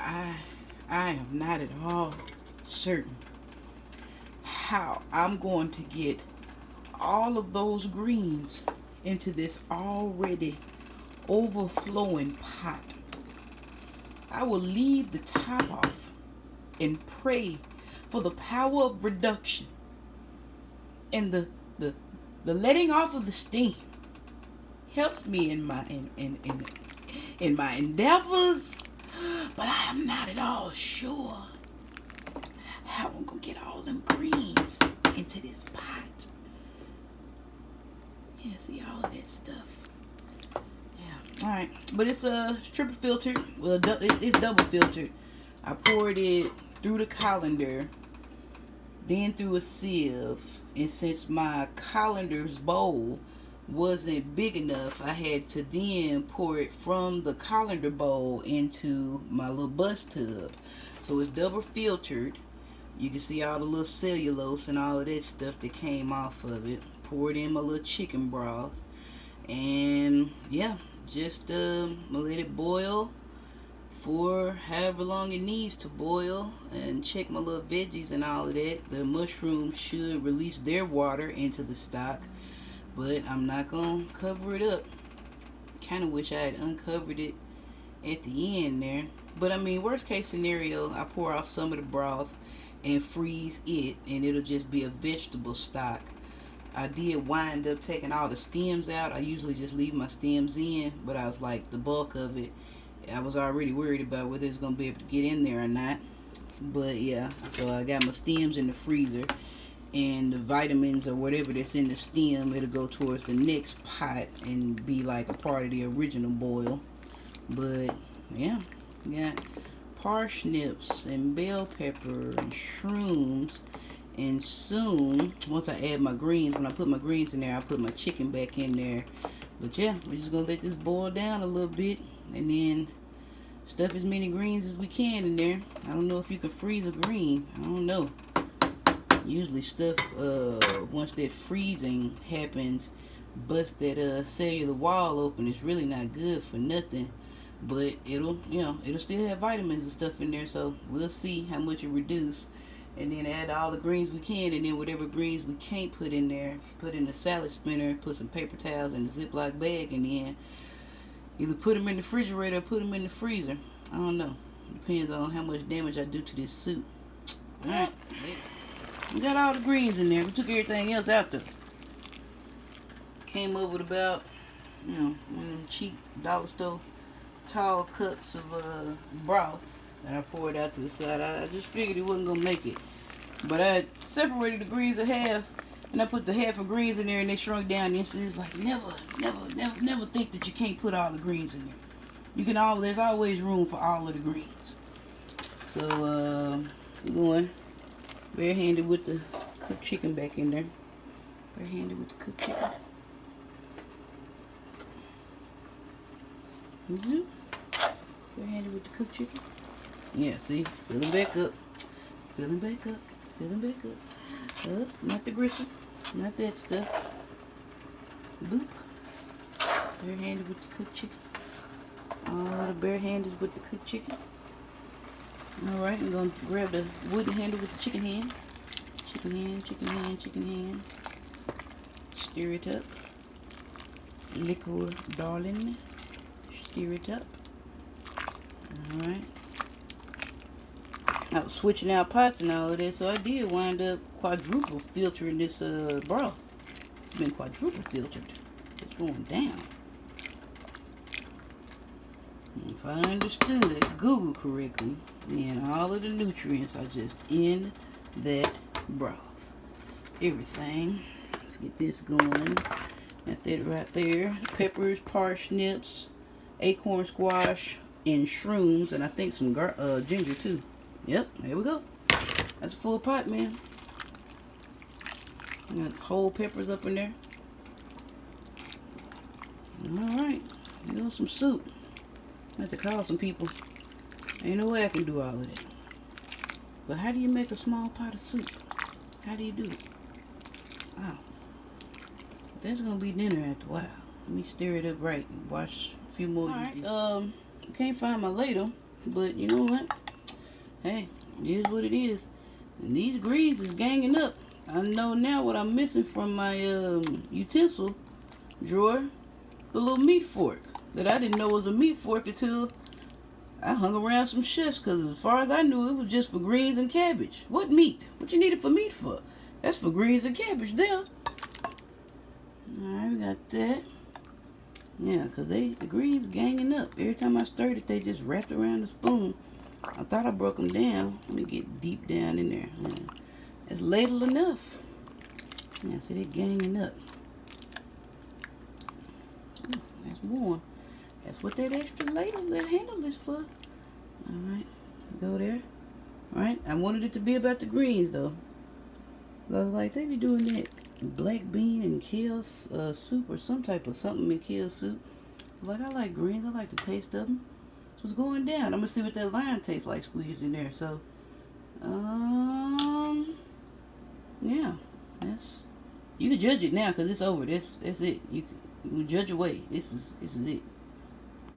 I am not at all certain how I'm going to get all of those greens into this already overflowing pot. I will leave the top off and pray for the power of reduction and the letting off of the steam helps me in my endeavors, but I am not at all sure how I'm gonna get all them greens into this pot. Yeah, see all of that stuff. Yeah, all right, but it's triple filtered. Well, it's double filtered. I poured it through the colander, then through a sieve, and since my colander's bowl wasn't big enough, I had to then pour it from the colander bowl into my little bus tub. So it's double filtered. You can see all the little cellulose and all of that stuff that came off of it. Poured in my little chicken broth, and yeah, just let it boil for however long it needs to boil, and check my little veggies and all of that. The mushrooms should release their water into the stock, but I'm not gonna cover it up. Kind of wish I had uncovered it at the end there, but I mean, worst case scenario, I pour off some of the broth and freeze it, and it'll just be a vegetable stock. I did wind up taking all the stems out. I usually just leave my stems in, but I was like, the bulk of it, I was already worried about whether it's going to be able to get in there or not. But yeah, so I got my stems in the freezer, and the vitamins or whatever that's in the stem, it'll go towards the next pot and be like a part of the original boil. But yeah, got parsnips and bell pepper and shrooms. And soon, once I add my greens, when I put my greens in there, I'll put my chicken back in there. But yeah, we're just going to let this boil down a little bit, and then stuff as many greens as we can in there. I don't know if you can freeze a green. I don't know. Usually stuff, once that freezing happens, bust that cellular wall open. It's really not good for nothing. But it'll still have vitamins and stuff in there. So we'll see how much it reduces. And then add all the greens we can, and then whatever greens we can't put in there, put in the salad spinner, put some paper towels in the Ziploc bag, and then either put them in the refrigerator or put them in the freezer. I don't know. Depends on how much damage I do to this soup. Alright. We got all the greens in there. We took everything else out though. Came up with about, cheap dollar store tall cups of broth. And I poured out to the side. I just figured it wasn't going to make it. But I separated the greens in half. And I put the half of greens in there, and they shrunk down. And it's like, never think that you can't put all the greens in there. There's always room for all of the greens. So, we're going barehanded with the cooked chicken back in there. Barehanded with the cooked chicken. Barehanded with the cooked chicken. Yeah, see, filling back up, filling back up, filling back up. Up, not the gristle, not that stuff. Boop. Barehanded with the cooked chicken. All the barehanded with the cooked chicken. Alright, I'm going to grab the wooden handle with the chicken hand. Chicken hand, chicken hand, chicken hand. Stir it up. Liquor, darling. Stir it up. Alright. I was switching out pots and all of that, so I did wind up quadruple filtering this broth. It's been quadruple filtered. It's going down. If I understood Google correctly, then all of the nutrients are just in that broth. Everything. Let's get this going. Got that right there. Peppers, parsnips, acorn squash, and shrooms, and I think some ginger too. Yep, there we go. That's a full pot, man. Got whole peppers up in there. Alright, some soup. I have to call some people. Ain't no way I can do all of that. But how do you make a small pot of soup? How do you do it? Wow. That's gonna be dinner after a while. Let me stir it up right and wash a few more. Alright, can't find my ladle. but you know what? Hey, it is what it is. And these greens is ganging up. I know now what I'm missing from my utensil drawer. The little meat fork that I didn't know was a meat fork until I hung around some chefs, because as far as I knew, it was just for greens and cabbage. What meat? What you need it for meat for? That's for greens and cabbage there. Alright, we got that. Yeah, because the greens ganging up. Every time I stirred it, they just wrapped around the spoon. I thought I broke them down. Let me get deep down in there. Yeah. It's ladle enough. Yeah, see, they're ganging up. Ooh, that's warm. That's what that extra ladle, that handle is for. Alright, go there. Alright, I wanted it to be about the greens though. I was like, they be doing that black bean and kale soup or some type of something in kale soup. Like, I like greens. I like the taste of them. So it's going down. I'm going to see what that lime tastes like squeezed in there. So, yeah. You can judge it now because it's over. That's it. You can judge away. This is it.